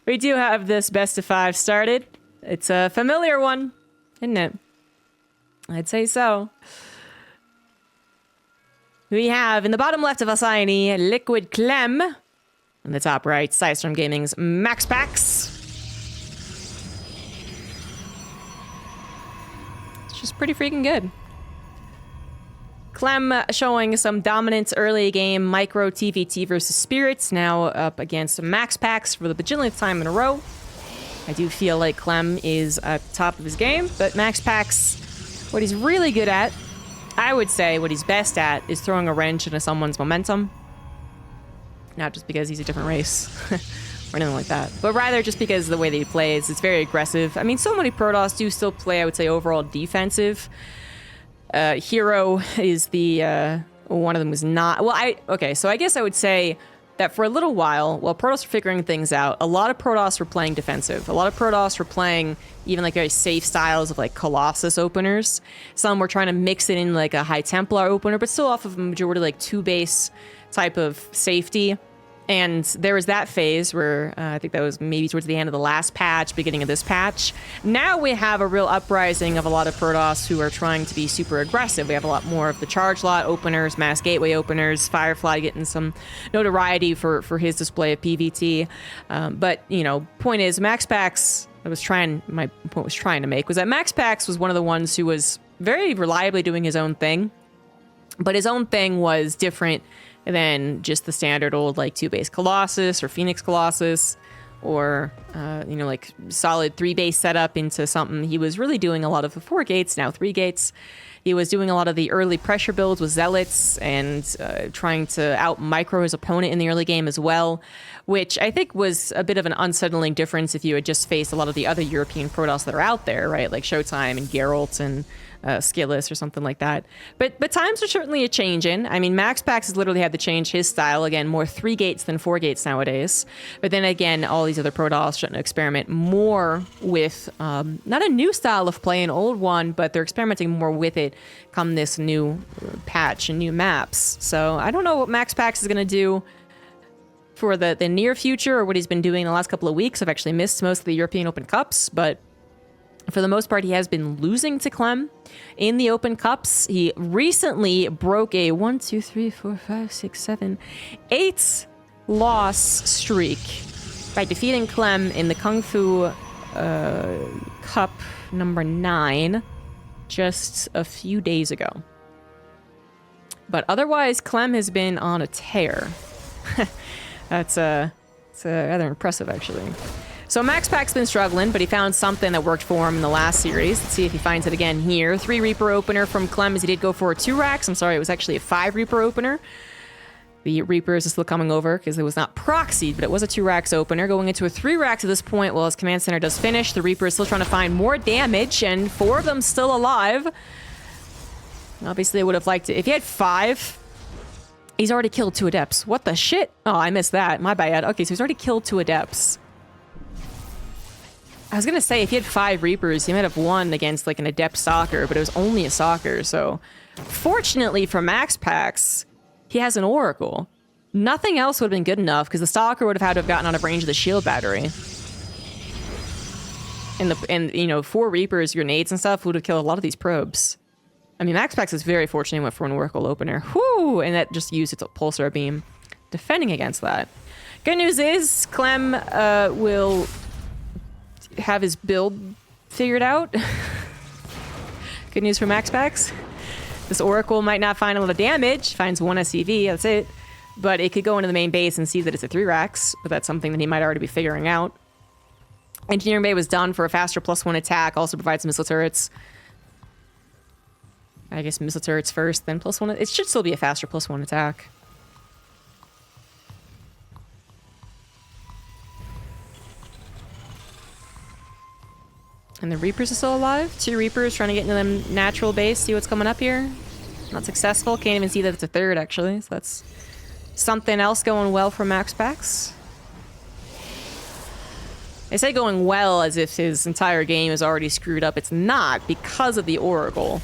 We do have this best of 5 started. It's a familiar one, isn't it? I'd say so. We have, in the bottom left of Alcyone, Liquid Clem. In the top right, Sidestorm Gaming's MaxPax. It's just pretty freaking good. Clem showing some dominance early game, micro TvT versus Spirits, now up against MaxPax for the bajillionth time in a row. I do feel like Clem is at the top of his game, but MaxPax, what he's really good at, I would say what he's best at, is throwing a wrench into someone's momentum. Not just because he's a different race or anything like that, but rather just because of the way that he plays. It's very aggressive. I mean, so many Protoss do still play, I would say, overall defensive. Hero is the, one of them was not, well, okay, so I guess I would say that for a little while Protoss were figuring things out, a lot of Protoss were playing defensive. A lot of Protoss were playing even like very safe styles of like Colossus openers. Some were trying to mix it in like a High Templar opener, but still off of a majority like 2-base type of safety. And there was that phase where I think that was maybe towards the end of the last patch, beginning of this patch. Now we have a real uprising of a lot of Protoss who are trying to be super aggressive. We have a lot more of the Charge Lot openers, Mass Gateway openers, Firefly getting some notoriety for his display of PvT. But, you know, point is, MaxPax, my point was trying to make, was that MaxPax was one of the ones who was very reliably doing his own thing. But his own thing was different than just the standard old like 2-base Colossus or Phoenix Colossus or you know, like solid 3-base setup into something. He was really doing a lot of the 4 gates, now 3 gates. He was doing a lot of the early pressure builds with Zealots and trying to out micro his opponent in the early game as well, which I think was a bit of an unsettling difference if you had just faced a lot of the other European Protoss that are out there, right? Like Showtime and Geralt and Skilless or something like that. But times are certainly a-changing. I mean, MaxPax has literally had to change his style. Again, more 3 gates than 4 gates nowadays. But then again, all these other Protoss starting to experiment more with not a new style of play, an old one, but they're experimenting more with it come this new patch and new maps. So I don't know what MaxPax is going to do for the near future or what he's been doing the last couple of weeks. I've actually missed most of the European Open Cups, but for the most part, he has been losing to Clem in the Open Cups. He recently broke a 1, 2, 3, 4, 5, 6, 7, 8 loss streak by defeating Clem in the Kung Fu Cup number 9 just a few days ago. But otherwise, Clem has been on a tear. That's rather impressive, actually. So MaxPax's been struggling, but he found something that worked for him in the last series. Let's see if he finds it again here. 3 Reaper opener from Clem, as he did go for a 2 racks. I'm sorry, it was actually a 5 Reaper opener. The Reapers are still coming over because it was not proxied, but it was a 2 racks opener. Going into a 3 racks at this point, while his command center does finish. The Reaper is still trying to find more damage, and 4 of them still alive. Obviously, I would have liked it. If he had 5, he's already killed 2 Adepts. What the shit? Oh, I missed that. My bad. Okay, so he's already killed 2 Adepts. I was gonna say, if he had 5 Reapers, he might have won against like an Adept Stalker, but it was only a Stalker, so... Fortunately for MaxPax, he has an Oracle. Nothing else would have been good enough, because the Stalker would have had to have gotten out of range of the shield battery. And you know, 4 Reapers, grenades and stuff would have killed a lot of these probes. I mean, MaxPax is very fortunate he went for an Oracle opener. Whoo! And that just used its pulsar beam. Defending against that. Good news is, Clem will have his build figured out. Good news for MaxPax. This Oracle might not find a lot of damage, finds 1 SCV, that's it. But it could go into the main base and see that it's a 3 racks, but that's something that he might already be figuring out. Engineering Bay was done for a faster +1 attack, also provides missile turrets. I guess missile turrets first, then +1. It should still be a faster +1 attack. And the Reapers are still alive. 2 Reapers trying to get into them natural base, see what's coming up here. Not successful. Can't even see that it's a 3rd, actually. So that's something else going well for MaxPax. I say going well as if his entire game is already screwed up. It's not, because of the Oracle.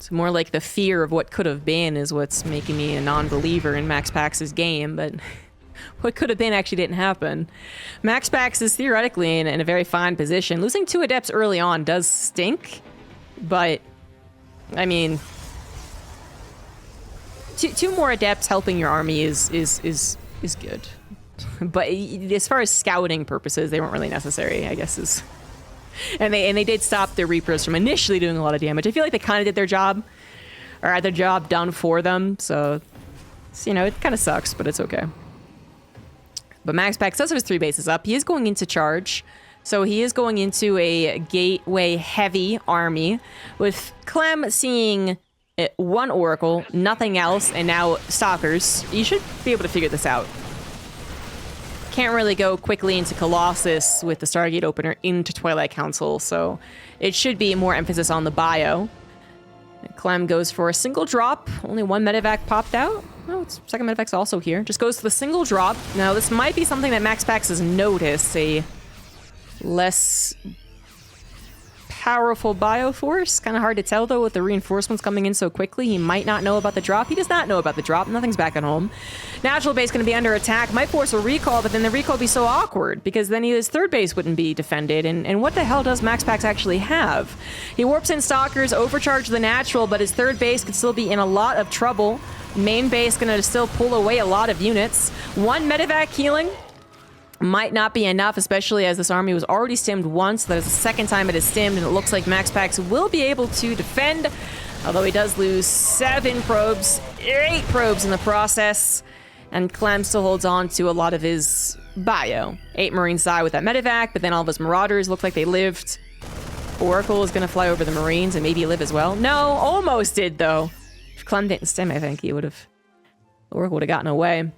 It's more like the fear of what could have been is what's making me a non-believer in MaxPax's game, but what could have been actually didn't happen. MaxPax is theoretically in a very fine position. Losing 2 adepts early on does stink, but, I mean, two more adepts helping your army is good. But as far as scouting purposes, they weren't really necessary, I guess is... And they did stop their Reapers from initially doing a lot of damage. I feel like they kind of did their job, or had their job done for them, so you know, it kind of sucks, but it's okay. But MaxPax does have his 3 bases up. He is going into charge, so he is going into a gateway-heavy army, with Clem seeing 1 Oracle, nothing else, and now Stalkers. You should be able to figure this out. Can't really go quickly into Colossus with the Stargate opener into Twilight Council, so it should be more emphasis on the bio. Clem goes for a single drop. Only 1 medevac popped out. Oh, second medevac's also here. Just goes for the single drop. Now, this might be something that MaxPax has noticed, a less powerful bioforce. Kind of hard to tell, though, with the reinforcements coming in so quickly. He might not know about the drop. He does not know about the drop. Nothing's back at home. Natural base going to be under attack. Might force a recall, but then the recall would be so awkward, because then his 3rd base wouldn't be defended. And what the hell does MaxPax actually have? He warps in Stalkers, overcharge the natural, but his 3rd base could still be in a lot of trouble. Main base going to still pull away a lot of units. 1 medevac healing might not be enough, especially as this army was already stimmed once. That is the 2nd time it is stimmed, and it looks like MaxPax will be able to defend, although he does lose 7 probes, 8 probes in the process, and Clem still holds on to a lot of his bio. 8 Marines die with that medevac, but then all of his Marauders look like they lived. Oracle is going to fly over the Marines and maybe live as well. No, almost did, though. If Clem didn't stim, I think he would have... Oracle would have gotten away.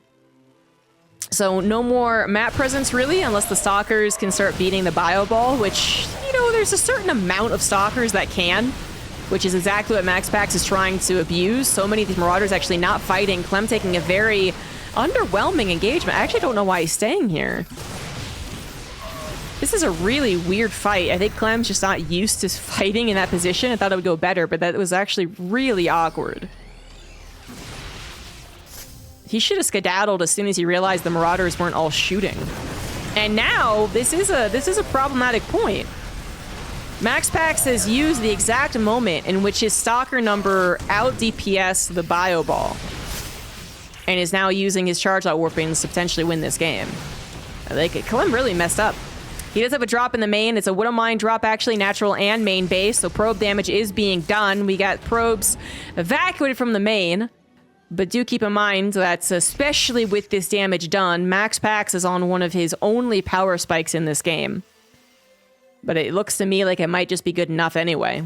So no more map presence, really, unless the Stalkers can start beating the bio ball, which, you know, there's a certain amount of Stalkers that can, which is exactly what MaxPax is trying to abuse. So many of these Marauders actually not fighting. Clem taking a very underwhelming engagement. I actually don't know why he's staying here. This is a really weird fight. I think Clem's just not used to fighting in that position. I thought it would go better, but that was actually really awkward. He should have skedaddled as soon as he realized the Marauders weren't all shooting. And now, this is a problematic point. MaxPax has used the exact moment in which his Stalker number out DPS the bio ball, and is now using his charge out warpings to potentially win this game. Like, Clem really messed up. He does have a drop in the main. It's a Widow Mine drop, actually, natural and main base, so probe damage is being done. We got probes evacuated from the main. But do keep in mind that, especially with this damage done, MaxPax is on one of his only power spikes in this game. But it looks to me like it might just be good enough anyway.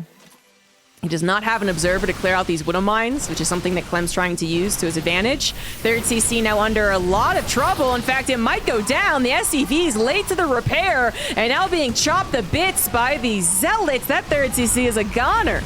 He does not have an observer to clear out these Widow Mines, which is something that Clem's trying to use to his advantage. 3rd CC now under a lot of trouble. In fact, it might go down. The SCV is late to the repair, and now being chopped to bits by the Zealots. That 3rd CC is a goner.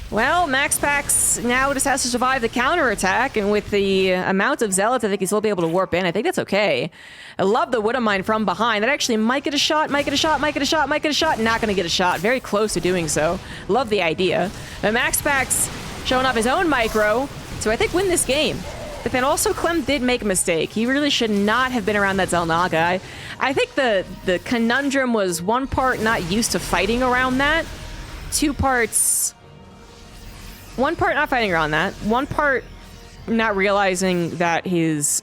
Well, MaxPax now just has to survive the counterattack, and with the amount of Zealots, I think he'll still be able to warp in. I think that's okay. I love the Widow Mine from behind. That actually might get a shot, might get a shot, might get a shot, might get a shot. Not going to get a shot. Very close to doing so. Love the idea. And MaxPax showing off his own micro to, I think, win this game. But then also, Clem did make a mistake. He really should not have been around that Xel'Naga. I think the conundrum was 1 part not used to fighting around that, 2 parts... 1 part not fighting around that. 1 part not realizing that his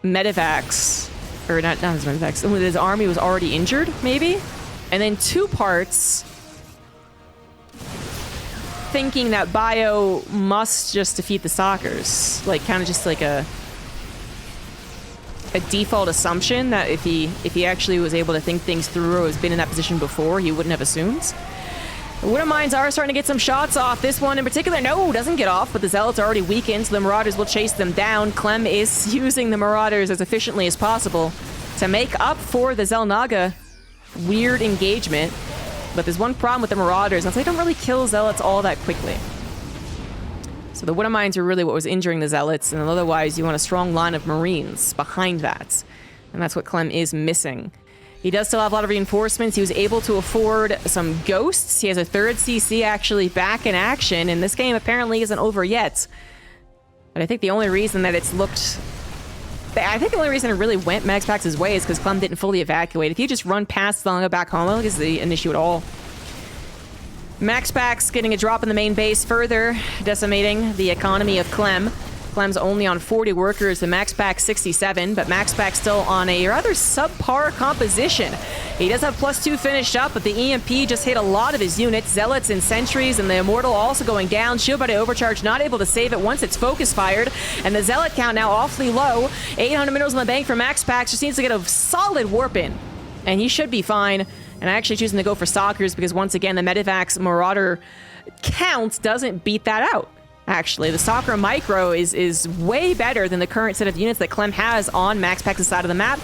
medevacs, or not his medevacs, his army was already injured, maybe? And then 2 parts thinking that bio must just defeat the Stalkers. Like, kind of just like a default assumption that if he actually was able to think things through or has been in that position before, he wouldn't have assumed. The Widow Mines are starting to get some shots off. This one in particular, no, doesn't get off, but the Zealots are already weakened, so the Marauders will chase them down. Clem is using the Marauders as efficiently as possible to make up for the Xel'Naga weird engagement. But there's one problem with the Marauders, and they don't really kill Zealots all that quickly. So the Widow Mines are really what was injuring the Zealots, and otherwise you want a strong line of Marines behind that. And that's what Clem is missing. He does still have a lot of reinforcements. He was able to afford some ghosts. He has a third CC actually back in action, and this game apparently isn't over yet. But I think the only reason that it's looked... I think the only reason it really went MaxPax's way is because Clem didn't fully evacuate. If you just run past Zelnaga back home, I don't think it's an issue at all. MaxPax getting a drop in the main base, further decimating the economy of Clem. Clem's only on 40 workers, and MaxPax 67, but MaxPax still on a rather subpar composition. He does have +2 finished up, but the EMP just hit a lot of his units. Zealots and Sentries and the Immortal also going down. Shield by Overcharge not able to save it once it's focus fired, and the Zealot count now awfully low. 800 minerals in the bank for MaxPax, just needs to get a solid warp in, and he should be fine. And I'm actually choosing to go for Stalkers because once again, the Medivacs Marauder count doesn't beat that out. Actually, the Stalker Micro is way better than the current set of units that Clem has on MaxPax's side of the map.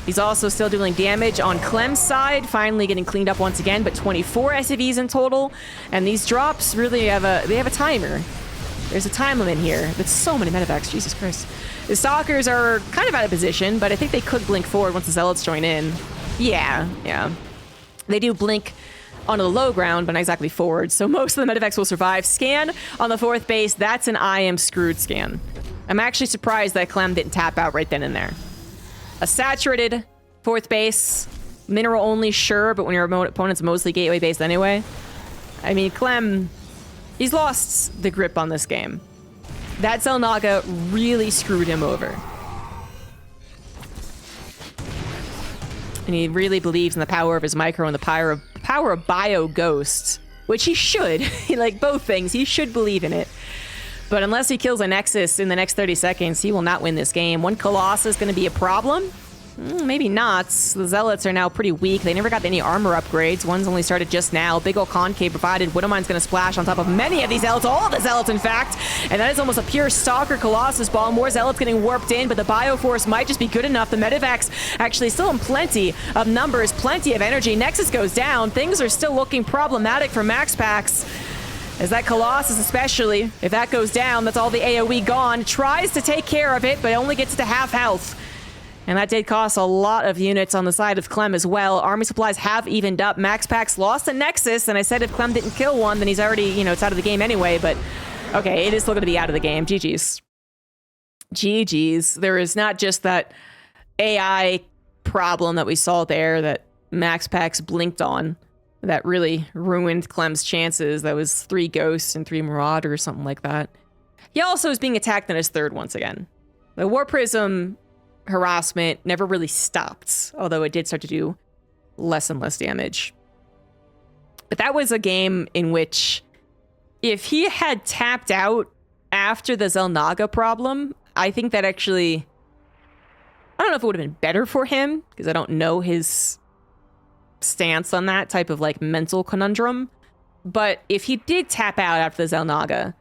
He's also still doing damage on Clem's side, finally getting cleaned up once again, but 24 SCVs in total. And these drops really have a timer. There's a time limit here. That's so many Medivacs, Jesus Christ. The Stalkers are kind of out of position, but I think they could blink forward once the Zealots join in. Yeah. They do blink onto the low ground, but not exactly forward, so most of the Medivacs will survive. Scan on the 4th base. That's an I am screwed scan. I'm actually surprised that Clem didn't tap out right then and there. A saturated 4th base. Mineral only, sure, but when your opponent's mostly gateway based anyway. I mean, Clem, he's lost the grip on this game. That Zelnaga really screwed him over. And he really believes in the power of his micro and the power of Bio Ghost, which he should. Like both things, he should believe in it. But unless he kills a Nexus in the next 30 seconds, he will not win this game. One Colossus is going to be a problem. Maybe not. The Zealots are now pretty weak. They never got any armor upgrades. One's only started just now. Big ol' concave provided. Widowmine's going to splash on top of many of these Zealots. All of the Zealots, in fact. And that is almost a pure Stalker Colossus ball. More Zealots getting warped in, but the Bioforce might just be good enough. The Medivacs actually still in plenty of numbers, plenty of energy. Nexus goes down. Things are still looking problematic for MaxPax. As that Colossus especially, if that goes down, that's all the AoE gone. Tries to take care of it, but only gets to half health. And that did cost a lot of units on the side of Clem as well. Army supplies have evened up. MaxPax lost a Nexus, and I said if Clem didn't kill one, then he's already, it's out of the game anyway. But, okay, it is still going to be out of the game. GG's. GG's. There is not just that AI problem that we saw there that MaxPax blinked on that really ruined Clem's chances. That was 3 Ghosts and 3 Marauder or something like that. He also is being attacked on his 3rd once again. The War Prism harassment never really stopped, although it did start to do less and less damage. But that was a game in which if he had tapped out after the Zelnaga problem, I think that actually, I don't know if it would have been better for him, because I don't know his stance on that type of like mental conundrum. But if he did tap out after the Zelnaga,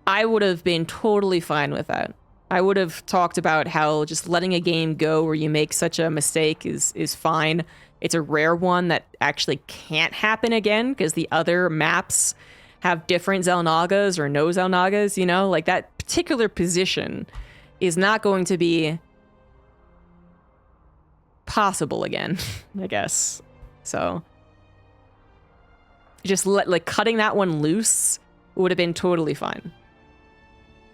I would have been totally fine with that. I would have talked about how just letting a game go where you make such a mistake is fine. It's a rare one that actually can't happen again because the other maps have different Zelnagas or no Zelnagas, like that particular position is not going to be possible again, I guess. So just cutting that one loose would have been totally fine.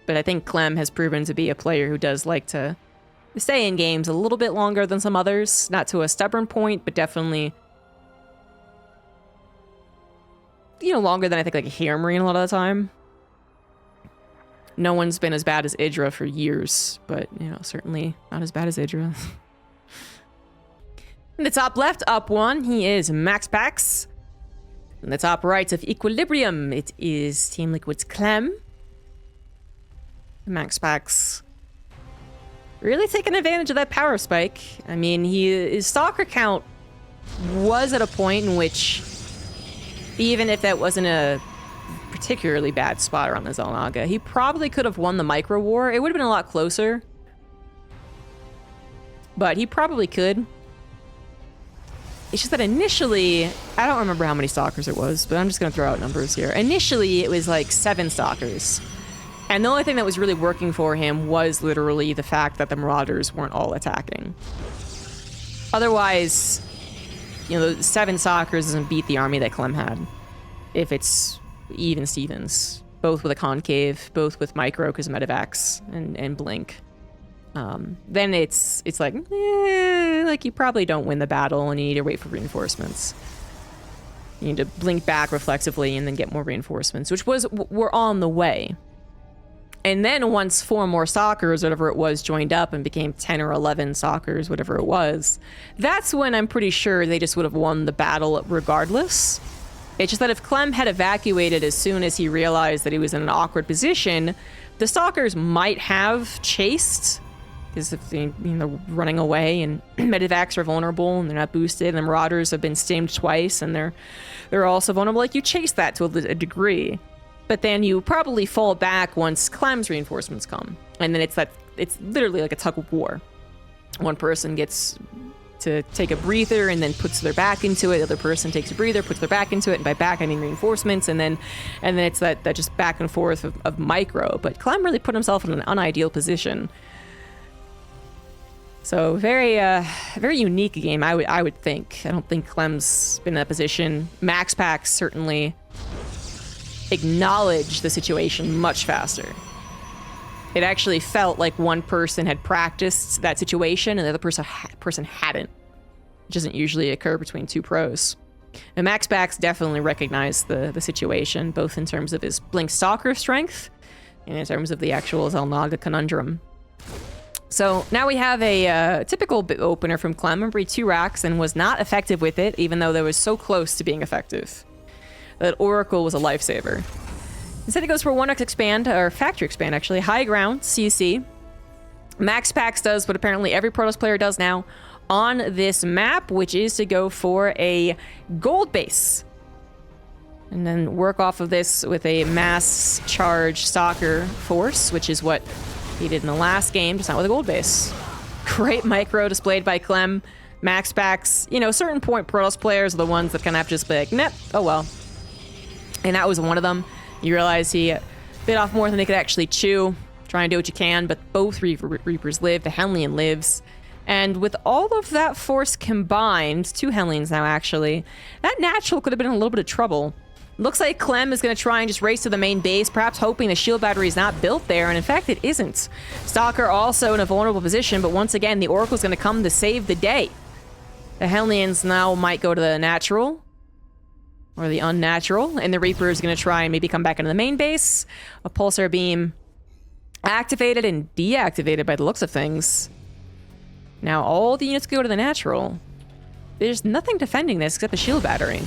But I think Clem has proven to be a player who does like to stay in games a little bit longer than some others. Not to a stubborn point, but definitely, longer than I think like a Hero Marine a lot of the time. No one's been as bad as Idra for years, but, certainly not as bad as Idra. In the top left, up 1, he is MaxPax. In the top right of Equilibrium, it is Team Liquid's Clem. MaxPax really taking advantage of that power spike. I mean, his Stalker count was at a point in which, even if that wasn't a particularly bad spot around the Zelnaga, he probably could have won the micro war. It would have been a lot closer, but he probably could. It's just that initially, I don't remember how many Stalkers it was, but I'm just going to throw out numbers here. Initially, it was like 7 Stalkers. And the only thing that was really working for him was literally the fact that the Marauders weren't all attacking. Otherwise, you know, 7 Soccers doesn't beat the army that Clem had. If it's even Stevens, both with a concave, both with micro because of Medivacs and blink. Then it's like, like you probably don't win the battle and you need to wait for reinforcements. You need to blink back reflexively and then get more reinforcements, which were on the way. And then once 4 more Soccers, whatever it was, joined up and became 10 or 11 Soccers, whatever it was, that's when I'm pretty sure they just would have won the battle regardless. It's just that if Clem had evacuated as soon as he realized that he was in an awkward position, the Soccers might have chased, because if they, you know, running away and Medivacs are vulnerable and they're not boosted, and the Marauders have been stimmed twice and they're also vulnerable. Like, you chase that to a degree, but then you probably fall back once Clem's reinforcements come, and then it's literally like a tug of war. One person gets to take a breather and then puts their back into it. The other person takes a breather, puts their back into it, and by back I mean reinforcements, and then it's that just back and forth of micro. But Clem really put himself in an unideal position. So very unique game, I would think. I don't think Clem's been in that position. MaxPax certainly acknowledged the situation much faster. It actually felt like one person had practiced that situation and the other person hadn't. It doesn't usually occur between 2 pros. And MaxPax definitely recognized the situation, both in terms of his Blink Stalker strength and in terms of the actual Xel'Naga conundrum. So now we have a typical opener from Clem. Remember, he 2 racks and was not effective with it, even though they was so close to being effective. That Oracle was a lifesaver. Instead, he goes for 1x expand, or factory expand, actually. High ground, CC. MaxPax does what apparently every Protoss player does now on this map, which is to go for a gold base. And then work off of this with a mass charge stalker force, which is what he did in the last game, just not with a gold base. Great micro displayed by Clem. MaxPax, you know, certain point Protoss players are the ones that kind of have to just be like, nah, oh well. And that was one of them. You realize he bit off more than they could actually chew. Try and do what you can, but both Reapers live. The Hellion lives. And with all of that force combined, 2 Hellions now actually, that natural could have been in a little bit of trouble. Looks like Clem is going to try and just race to the main base, perhaps hoping the shield battery is not built there, and in fact it isn't. Stalker also in a vulnerable position, but once again the Oracle's going to come to save the day. The Hellions now might go to the natural, or the unnatural, and the Reaper is going to try and maybe come back into the main base. A Pulsar Beam activated and deactivated by the looks of things. Now all the units go to the natural. There's nothing defending this except the shield battery.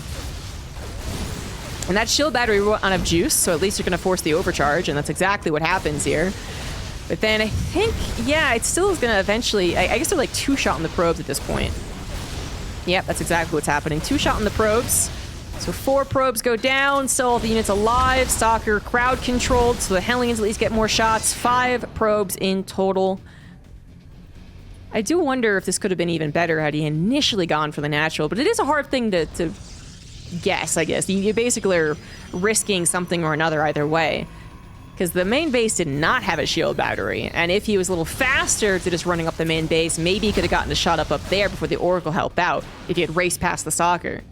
And that shield battery will run out of juice, so at least you're going to force the overcharge, and that's exactly what happens here. But then I think, yeah, it still is going to eventually... I guess they're like 2-shot on the probes at this point. Yep, that's exactly what's happening. 2-shot on the probes. So 4 probes go down, still all the units alive. Stalker crowd controlled, so the Hellions at least get more shots. 5 probes in total. I do wonder if this could have been even better had he initially gone for the natural, but it is a hard thing to guess, I guess. You basically are risking something or another either way. Because the main base did not have a shield battery, and if he was a little faster to just running up the main base, maybe he could have gotten a shot up there before the Oracle helped out, if he had raced past the Stalker.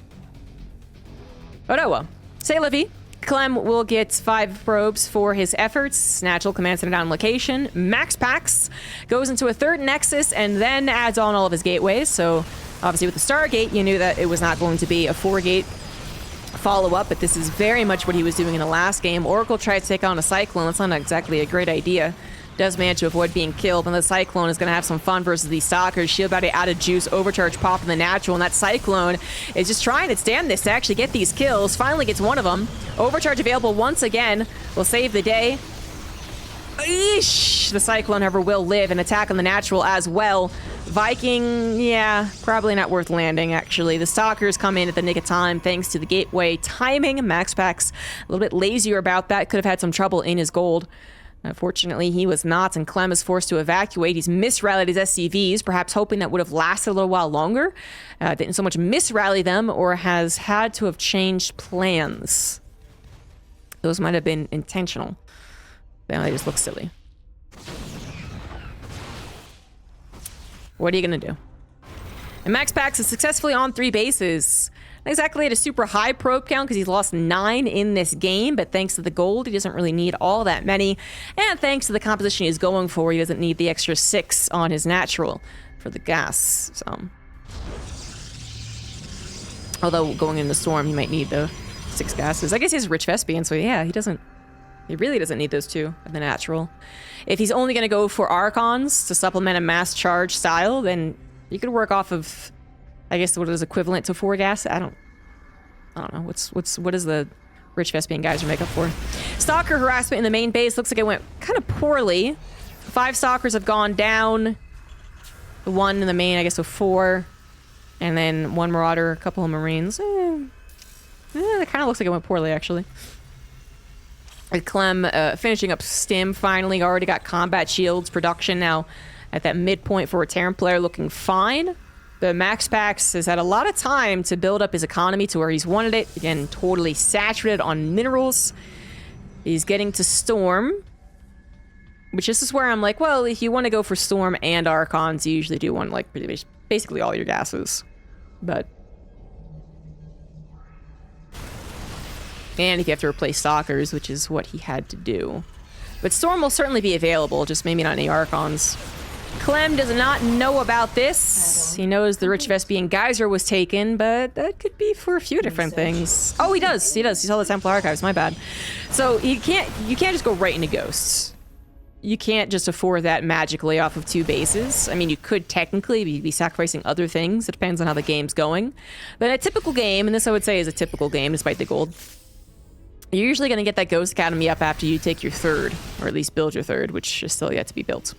But oh well. C'est la vie. Clem will get 5 probes for his efforts. Natural command center down location. MaxPax goes into a 3rd Nexus and then adds on all of his gateways. So obviously with the Stargate, you knew that it was not going to be a 4-gate follow-up, but this is very much what he was doing in the last game. Oracle tried to take on a Cyclone. That's not exactly a great idea. Does manage to avoid being killed, and the Cyclone is going to have some fun versus these Stalkers. Shield battery out of juice, overcharge pop in the natural, and that Cyclone is just trying to stand this to actually get these kills. Finally gets one of them. Overcharge available once again. Will save the day. Eesh! The Cyclone, however, will live and attack on the natural as well. Viking, yeah, probably not worth landing, actually. The Stalkers come in at the nick of time thanks to the gateway timing. MaxPax a little bit lazier about that. Could have had some trouble in his gold. Unfortunately, he was not, and Clem is forced to evacuate. He's misrallied his SCVs, perhaps hoping that would have lasted a little while longer. Didn't so much misrally them, or has had to have changed plans. Those might have been intentional. They just look silly. What are you going to do? And MaxPax is successfully on 3 bases. Not exactly at a super high probe count because he's lost 9 in this game, but thanks to the gold, he doesn't really need all that many. And thanks to the composition he's going for, he doesn't need the extra 6 on his natural for the gas. So, although going in the storm, he might need the 6 gases. I guess he's Rich Vespian, so yeah, he really doesn't need those 2 of the natural. If he's only going to go for Archons to supplement a mass charge style, then you could work off of, I guess, what is equivalent to 4 gas. I don't know. What is the Rich Vespian geyser make up for? Stalker harassment in the main base looks like it went kind of poorly. 5 stalkers have gone down. The 1 in the main, I guess, so 4. And then 1 marauder, a couple of marines. That kind of looks like it went poorly, actually. Clem finishing up stim finally. Already got combat shields production now at that midpoint for a Terran player, looking fine. The MaxPax has had a lot of time to build up his economy to where he's wanted it. Again, totally saturated on minerals. He's getting to Storm, which this is where I'm like, well, if you want to go for Storm and Archons, you usually do want like basically all your gases. But and if you have to replace Stalkers, which is what he had to do. But Storm will certainly be available, just maybe not any Archons. Clem does not know about this. He knows the Rich Vespian geyser was taken, but that could be for a few different things. Oh, he does. He does. He saw the Templar Archives. My bad. So you can't just go right into Ghosts. You can't just afford that magically off of 2 bases. I mean, you could technically be sacrificing other things. It depends on how the game's going. But in a typical game, and this I would say is a typical game despite the gold, you're usually going to get that Ghost Academy up after you take your 3rd, or at least build your 3rd, which is still yet to be built.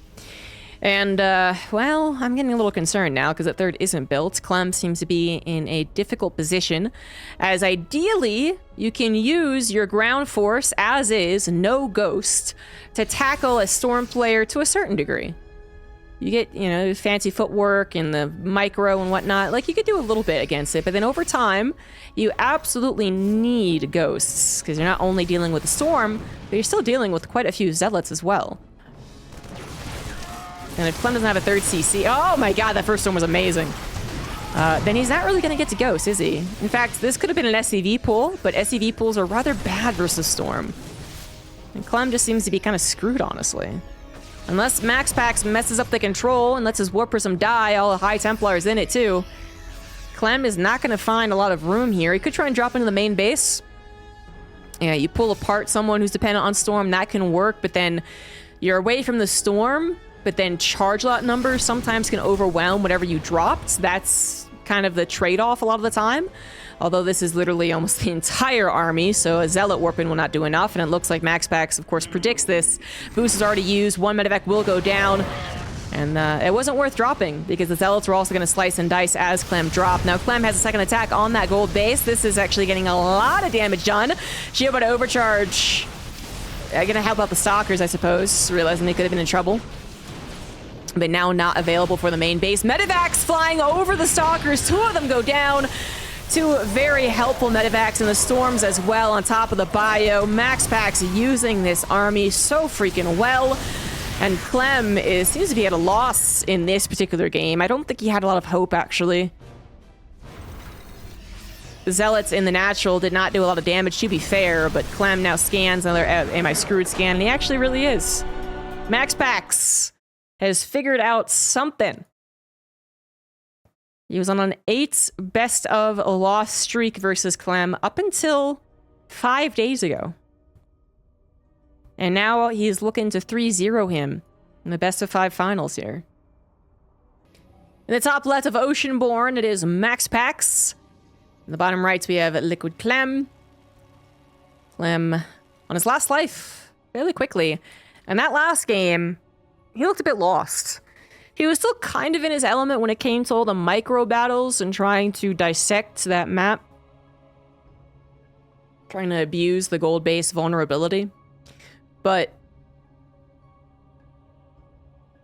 And, well, I'm getting a little concerned now because that 3rd isn't built. Clem seems to be in a difficult position, as ideally you can use your ground force as is, no ghost, to tackle a storm player to a certain degree. You get, you know, fancy footwork and the micro and whatnot. Like, you could do a little bit against it, but then over time, you absolutely need ghosts, because you're not only dealing with the storm, but you're still dealing with quite a few zealots as well. And if Clem doesn't have a 3rd CC, oh my god, that first storm was amazing. Then he's not really going to get to Ghost, is he? In fact, this could have been an SCV pool, but SCV pools are rather bad versus Storm. And Clem just seems to be kind of screwed, honestly. Unless MaxPax messes up the control and lets his War Prism die, all the High Templars in it too. Clem is not going to find a lot of room here. He could try and drop into the main base. Yeah, you pull apart someone who's dependent on Storm, that can work, but then you're away from the Storm. But then charge lot numbers sometimes can overwhelm whatever you dropped. That's kind of the trade-off a lot of the time. Although this is literally almost the entire army, so a Zealot Warpin will not do enough, and it looks like MaxPax, of course, predicts this. Boost is already used, 1 medevac will go down, and it wasn't worth dropping, because the Zealots were also going to slice and dice as Clem dropped. Now, Clem has a second attack on that gold base. This is actually getting a lot of damage done. She able to overcharge. Gonna help out the Stalkers, I suppose, realizing they could have been in trouble. But now not available for the main base. Medevacs flying over the Stalkers. 2 of them go down. 2 very helpful medevacs in the storms as well on top of the bio. MaxPax using this army so freaking well. And Clem seems to be at a loss in this particular game. I don't think he had a lot of hope, actually. The Zealots in the natural did not do a lot of damage, to be fair, but Clem now scans another Am I Screwed scan, and he actually really is. MaxPax has figured out something. He was on an 8 best of a loss streak versus Clem up until 5 days ago. And now he's looking to 3-0 him in the best of 5 finals here. In the top left of Oceanborn, it is MaxPax. In the bottom right, we have Liquid Clem. Clem on his last life, fairly quickly. And that last game, he looked a bit lost. He was still kind of in his element when it came to all the micro battles and trying to dissect that map. Trying to abuse the gold base vulnerability. But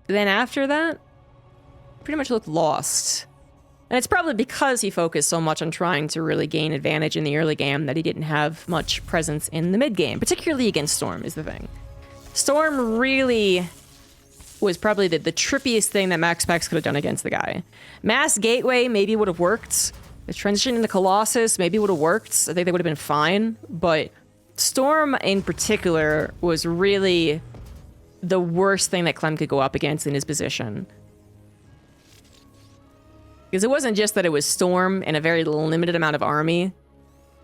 then after that, pretty much looked lost. And it's probably because he focused so much on trying to really gain advantage in the early game that he didn't have much presence in the mid game, particularly against Storm is the thing. Storm really was probably the trippiest thing that MaxPax could have done against the guy. Mass Gateway maybe would have worked. The transition into Colossus maybe would have worked. I think they would have been fine. But Storm in particular was really the worst thing that Clem could go up against in his position. Because it wasn't just that it was Storm and a very limited amount of army.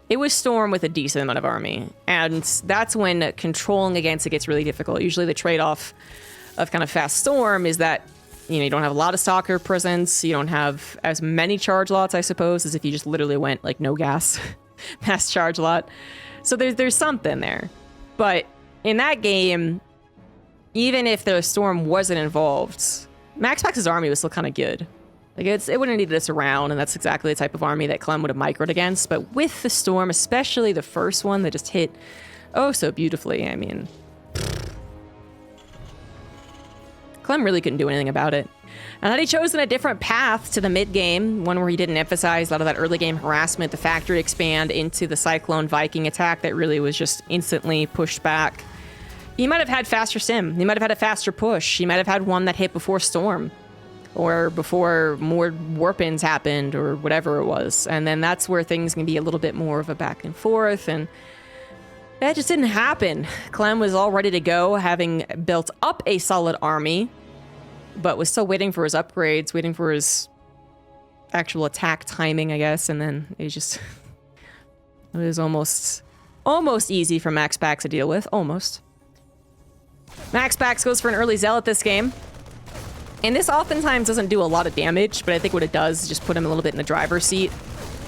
It was Storm with a decent amount of army. And that's when controlling against it gets really difficult. Usually the trade-off of kind of fast Storm is that, you know, you don't have a lot of stalker presence. You don't have as many charge lots, I suppose, as if you just literally went like no gas past charge lot. So there's something there. But in that game, even if the Storm wasn't involved, MaxPax's army was still kind of good. Like it wouldn't have needed us around, and that's exactly the type of army that Clem would have microed against. But with the Storm, especially the first one that just hit oh so beautifully, I mean, Clem really couldn't do anything about it. And had he chosen a different path to the mid-game, one where he didn't emphasize a lot of that early-game harassment, the factory expand into the Cyclone Viking attack that really was just instantly pushed back, he might have had faster sim. He might have had a faster push. He might have had one that hit before Storm, or before more warp-ins happened, or whatever it was. And then that's where things can be a little bit more of a back and forth, and that just didn't happen. Clem was all ready to go, having built up a solid army, but was still waiting for his upgrades, waiting for his actual attack timing, I guess, and then it just... it was almost easy for MaxPax to deal with, almost. MaxPax goes for an early Zealot this game. And this oftentimes doesn't do a lot of damage, but I think what it does is just put him a little bit in the driver's seat.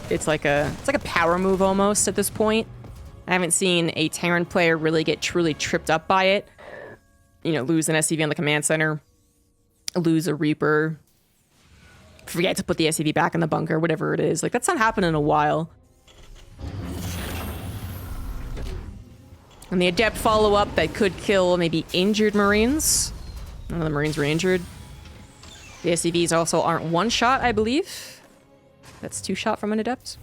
It's like a power move almost at this point. I haven't seen a Terran player really get truly tripped up by it. You know, lose an SCV on the command center, lose a Reaper, forget to put the SCV back in the bunker, whatever it is. Like, that's not happened in a while. And the Adept follow-up that could kill maybe injured Marines. None of the Marines were injured. The SCVs also aren't one shot, I believe. That's two shot from an Adept.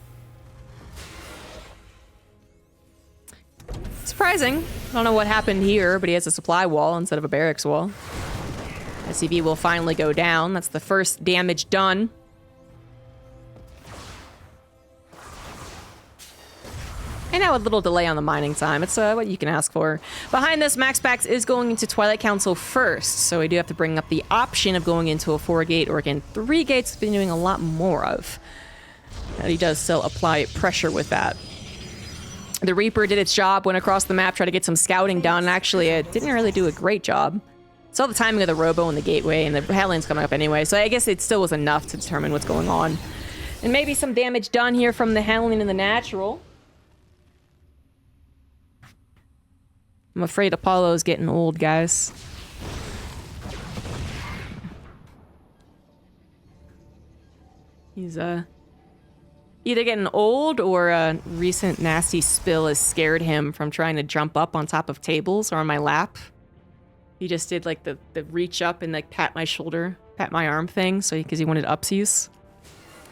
Surprising. I don't know what happened here, but he has a supply wall instead of a barracks wall. SCV will finally go down. That's the first damage done. And now a little delay on the mining time. It's what you can ask for. Behind this, MaxPax is going into Twilight Council first, so we do have to bring up the option of going into a 4-gate, or again, 3 gates, been doing a lot more of. And he does still apply pressure with that. The Reaper did its job, went across the map, tried to get some scouting done, and actually it didn't really do a great job. Saw the timing of the Robo and the Gateway, and the Hellion's coming up anyway, so I guess it still was enough to determine what's going on. And maybe some damage done here from the Hellion and the Natural. I'm afraid Apollo's getting old, guys. He's, either getting old or a recent nasty spill has scared him from trying to jump up on top of tables or on my lap. He just did, like, the reach up and, like, pat my shoulder, pat my arm thing, so because he wanted upsies.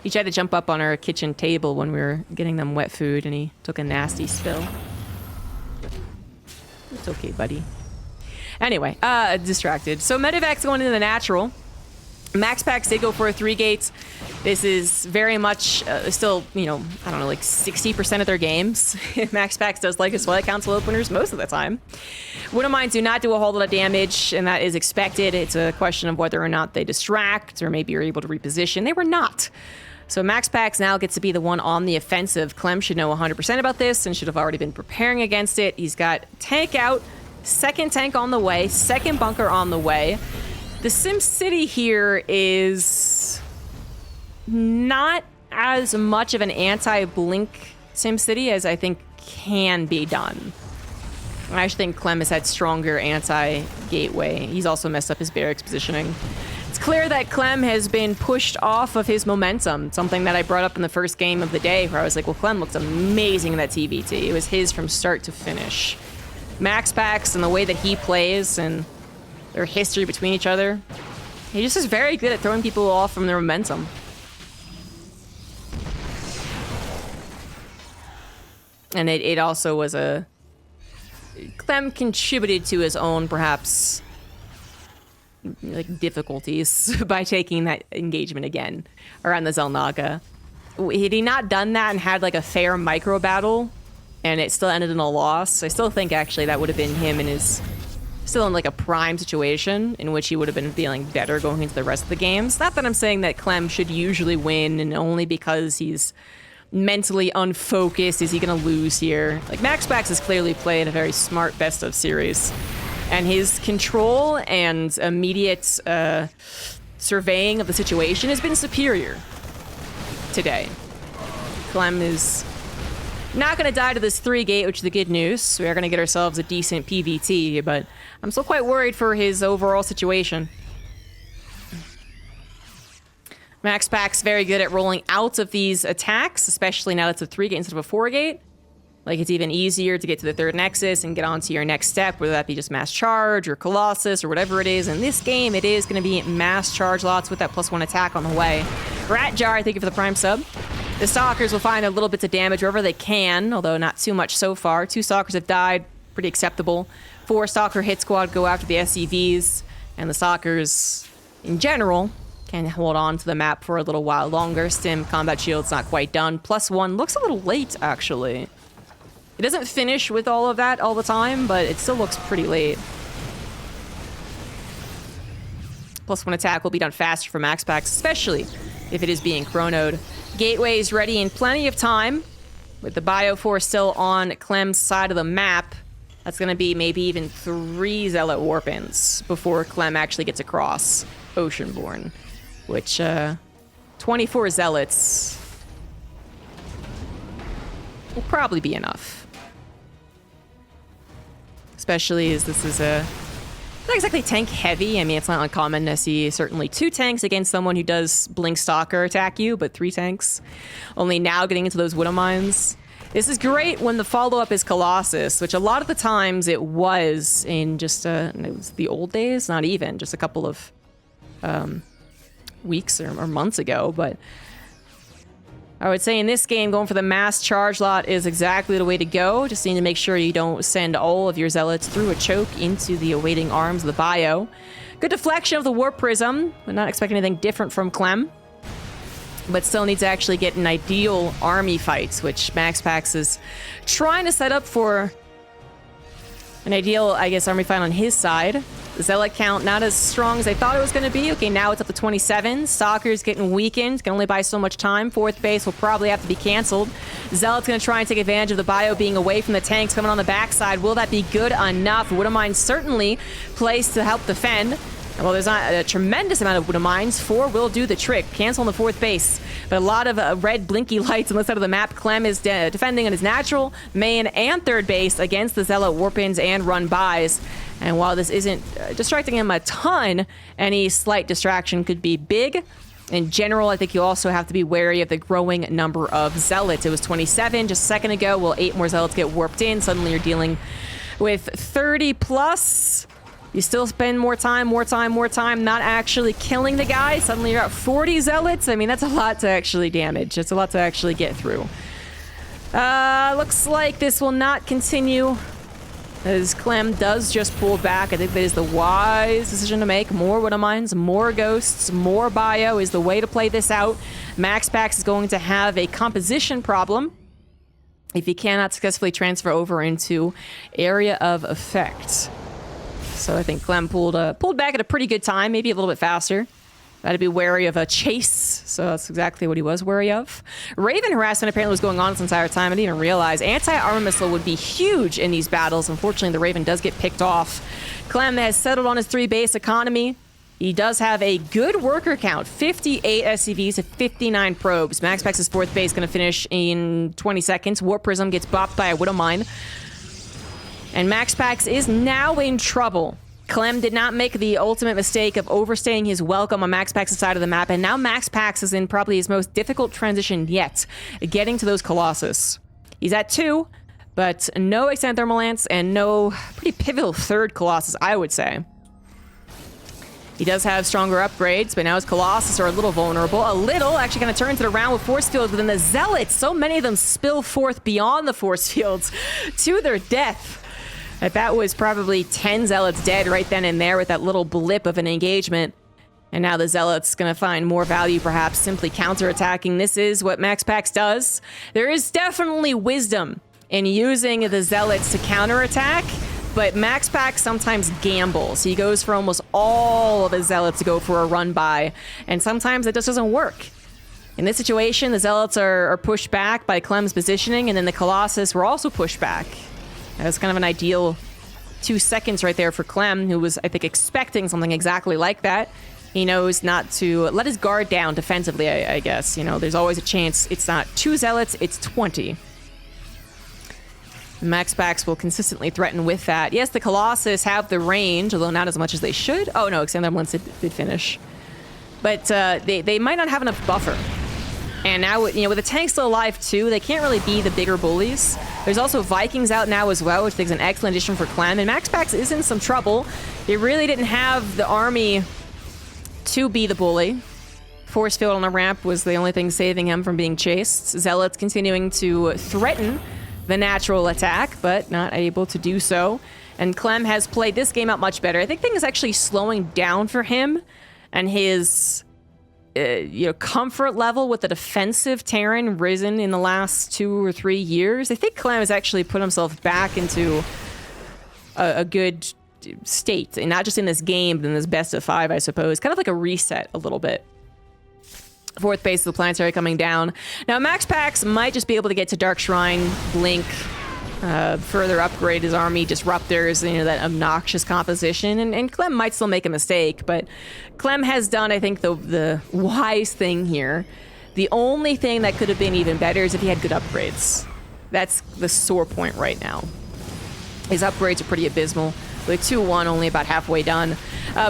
He tried to jump up on our kitchen table when we were getting them wet food, and he took a nasty spill. It's okay, buddy. Anyway, distracted. So Medivac's going into the Natural. MaxPax did go for a 3-gate. This is very much still, you know, I don't know, like 60% of their games. MaxPax does like his Twilight Council openers most of the time. Wouldn't mind do not do a whole lot of damage, and that is expected. It's a question of whether or not they distract or maybe are able to reposition. They were not. So MaxPax now gets to be the one on the offensive. Clem should know 100% about this and should have already been preparing against it. He's got tank out, second tank on the way, second bunker on the way. The Sim City here is not as much of an anti-blink Sim City as I think can be done. I actually think Clem has had stronger anti-gateway. He's also messed up his barracks positioning. It's clear that Clem has been pushed off of his momentum, something that I brought up in the first game of the day, where I was like, well, Clem looks amazing in that TvT. It was his from start to finish. MaxPax and the way that he plays and their history between each other, he just is very good at throwing people off from their momentum. And it also was a... Clem contributed to his own, perhaps, like difficulties by taking that engagement again around the Xel'Naga. Had he not done that and had like a fair micro battle and it still ended in a loss, I still think actually that would have been him in his still in like a prime situation in which he would have been feeling better going into the rest of the games. Not that I'm saying that Clem should usually win, and only because he's mentally unfocused is he gonna lose here. Like, MaxPax is clearly playing a very smart best of series, and his control and immediate surveying of the situation has been superior today. Clem is not gonna die to this 3-gate, which is the good news. We are gonna get ourselves a decent PVT, but I'm still quite worried for his overall situation. MaxPax very good at rolling out of these attacks, especially now that it's a 3-gate instead of a 4-gate. Like, it's even easier to get to the third nexus and get on to your next step, whether that be just mass charge or Colossus or whatever it is. In this game, it is going to be mass charge lots with that +1 attack on the way. Ratjar, thank you for the prime sub. The Stalkers will find a little bits of damage wherever they can, although not too much so far. 2 Stalkers have died, pretty acceptable. 4 Stalker hit squad go after the SCVs, and the Stalkers, in general, can hold on to the map for a little while longer. Stim combat shield's not quite done. +1 looks a little late, actually. It doesn't finish with all of that all the time, but it still looks pretty late. +1 attack will be done faster for MaxPax, especially if it is being chronoed. Gateway is ready in plenty of time. With the BO4 still on Clem's side of the map, that's going to be maybe even 3 Zealot Warpins before Clem actually gets across Oceanborn, which 24 Zealots will probably be enough. Especially as this is not exactly tank heavy. I mean, it's not uncommon to see certainly 2 tanks against someone who does Blink Stalker attack you, but 3 tanks. Only now getting into those Widow Mines. This is great when the follow-up is Colossus, which a lot of the times it was in just it was the old days, not even, just a couple of weeks or months ago, but I would say in this game, going for the mass charge lot is exactly the way to go. Just need to make sure you don't send all of your Zealots through a choke into the awaiting arms of the bio. Good deflection of the Warp Prism, but not expecting anything different from Clem. But still needs to actually get an ideal army fight, which MaxPax is trying to set up for an ideal, I guess, army fight on his side. The Zealot count not as strong as I thought it was going to be. Okay, now it's up to 27. Stalker's getting weakened. Can only buy so much time. 4th base will probably have to be canceled. Zealot's going to try and take advantage of the bio being away from the tanks coming on the backside. Will that be good enough? Widow Mine certainly placed to help defend. And while there's not a tremendous amount of Widow Mines, 4 will do the trick. Cancel on the 4th base. But a lot of red blinky lights on the side of the map. Clem is defending on his natural, main, and 3rd base against the Zealot Warpins and run-bys. And while this isn't distracting him a ton, any slight distraction could be big. In general, I think you also have to be wary of the growing number of Zealots. It was 27 just a second ago. Well, 8 more Zealots get warped in. Suddenly you're dealing with 30 plus. You still spend more time, not actually killing the guy. Suddenly you're at 40 Zealots. I mean, that's a lot to actually damage. It's a lot to actually get through. Looks like this will not continue, as Clem does just pull back. I think that is the wise decision to make. More Widow Mines, more Ghosts, more Bio is the way to play this out. MaxPax is going to have a composition problem if he cannot successfully transfer over into Area of Effect. So I think Clem pulled back at a pretty good time, maybe a little bit faster. Got to be wary of a chase, so that's exactly what he was wary of. Raven harassment apparently was going on this entire time. I didn't even realize. Anti-armor missile would be huge in these battles. Unfortunately, the Raven does get picked off. Clem has settled on his 3-base economy. He does have a good worker count, 58 SCVs to 59 probes. MaxPax's 4th base going to finish in 20 seconds. Warp Prism gets bopped by a Widow Mine. And MaxPax is now in trouble. Clem did not make the ultimate mistake of overstaying his welcome on MaxPax's side of the map, and now MaxPax is in probably his most difficult transition yet, getting to those Colossus. He's at 2, but no extended thermal lance and no pretty pivotal 3rd Colossus, I would say. He does have stronger upgrades, but now his Colossus are a little vulnerable. Actually kind of turns it around with force fields, but then the Zealots, so many of them spill forth beyond the force fields to their death. That was probably 10 Zealots dead right then and there with that little blip of an engagement. And now the Zealot's going to find more value, perhaps simply counterattacking. This is what MaxPax does. There is definitely wisdom in using the Zealots to counterattack, but MaxPax sometimes gambles. He goes for almost all of his Zealots to go for a run by, and sometimes it just doesn't work. In this situation, the Zealots are pushed back by Clem's positioning, and then the Colossus were also pushed back. That's kind of an ideal 2 seconds right there for Clem, who was, I think, expecting something exactly like that. He knows not to let his guard down defensively, I guess. You know, there's always a chance it's not 2 Zealots, it's 20. MaxPax will consistently threaten with that. Yes, the Colossus have the range, although not as much as they should. Oh, no, except that once it did finish. But they might not have enough buffer. And now, you know, with the tank still alive too, they can't really be the bigger bullies. There's also Vikings out now as well, which I think is an excellent addition for Clem. And MaxPax is in some trouble. They really didn't have the army to be the bully. Force field on the ramp was the only thing saving him from being chased. Zealots continuing to threaten the natural attack, but not able to do so. And Clem has played this game out much better. I think things is actually slowing down for him, and his comfort level with the defensive Terran risen in the last 2 or 3 years. I think Clem has actually put himself back into a good state, and not just in this game, but in this best of 5, I suppose. Kind of like a reset a little bit. 4th base of the planetary coming down. Now, MaxPax might just be able to get to Dark Shrine, Blink, further upgrade his army, disruptors, you know, that obnoxious composition, and Clem might still make a mistake, but Clem has done, I think, the wise thing here. The only thing that could have been even better is if he had good upgrades. That's the sore point right now. His upgrades are pretty abysmal. With 2-1, only about halfway done.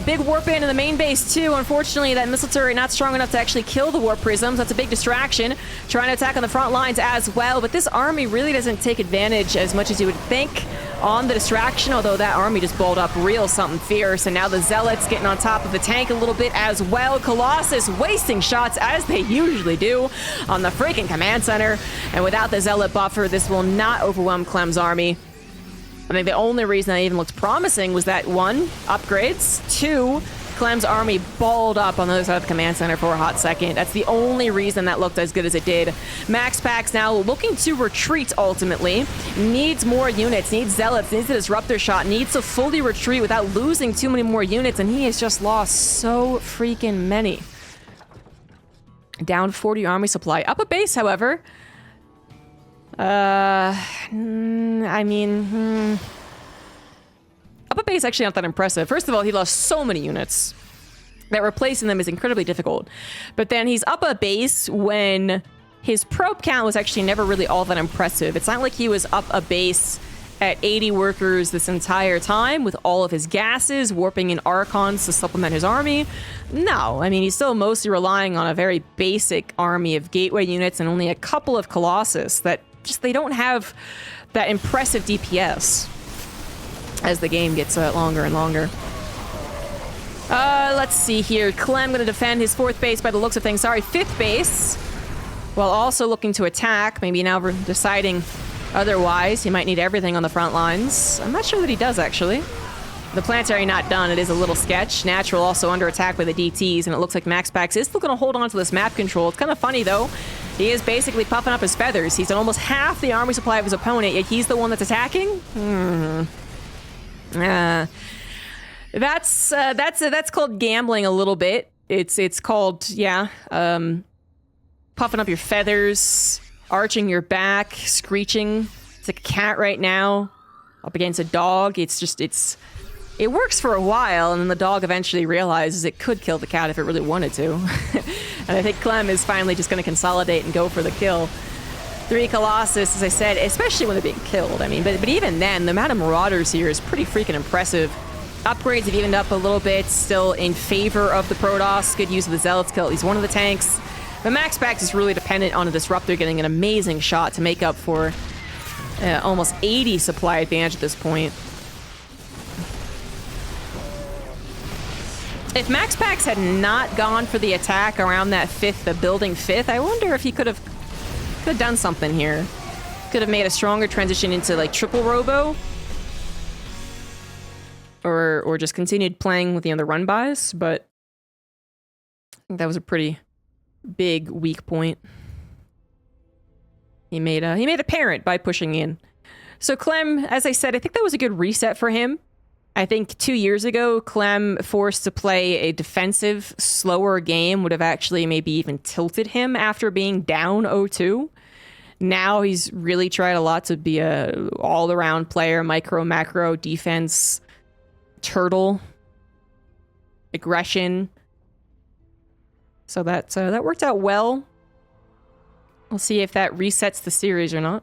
Big warp in the main base, too. Unfortunately, that missile turret not strong enough to actually kill the warp prisms. That's a big distraction. Trying to attack on the front lines as well. But this army really doesn't take advantage as much as you would think on the distraction, although that army just balled up real something fierce. And now the Zealots getting on top of the tank a little bit as well. Colossus wasting shots, as they usually do, on the freaking command center. And without the Zealot buffer, this will not overwhelm Clem's army. I think the only reason that even looked promising was that, 1, upgrades, 2, Clem's army balled up on the other side of the command center for a hot second. That's the only reason that looked as good as it did. MaxPax now looking to retreat ultimately. Needs more units, needs Zealots, needs a disruptor shot, needs to fully retreat without losing too many more units, and he has just lost so freaking many. Down 40 army supply. Up a base, however. I mean, Up a base actually not that impressive. First of all, he lost so many units that replacing them is incredibly difficult. But then he's up a base when his probe count was actually never really all that impressive. It's not like he was up a base at 80 workers this entire time with all of his gases, warping in Archons to supplement his army. No, I mean, he's still mostly relying on a very basic army of gateway units and only a couple of Colossus that just, they don't have that impressive DPS as the game gets longer and longer. Let's see here. Clem going to defend his 4th base by the looks of things. Sorry, 5th base. While also looking to attack. Maybe now we're deciding otherwise. He might need everything on the front lines. I'm not sure that he does, actually. The planetary not done. It is a little sketch. Natural also under attack by the DTs, and it looks like MaxPax is still going to hold on to this map control. It's kind of funny, though. He is basically puffing up his feathers. He's done almost half the army supply of his opponent, yet he's the one that's attacking? That's called gambling a little bit. It's called, yeah, puffing up your feathers, arching your back, screeching. It's like a cat right now up against a dog. It works for a while, and then the dog eventually realizes it could kill the cat if it really wanted to. And I think Clem is finally just going to consolidate and go for the kill. 3 Colossus, as I said, especially when they're being killed. I mean, but even then, the amount of Marauders here is pretty freaking impressive. Upgrades have evened up a little bit, still in favor of the Protoss. Good use of the Zealots, kill at least one of the tanks. But MaxPax is really dependent on a Disruptor getting an amazing shot to make up for almost 80 supply advantage at this point. If MaxPax had not gone for the attack around that 5th, the building 5th, I wonder if he could have done something here. Could have made a stronger transition into like triple robo. or just continued playing with the other run buys, but I think that was a pretty big weak point. He made apparent by pushing in. So Clem, as I said, I think that was a good reset for him. I think 2 years ago, Clem forced to play a defensive, slower game would have actually maybe even tilted him after being down 0-2. Now he's really tried a lot to be a all-around player, micro, macro, defense, turtle, aggression. So that worked out well. We'll see if that resets the series or not.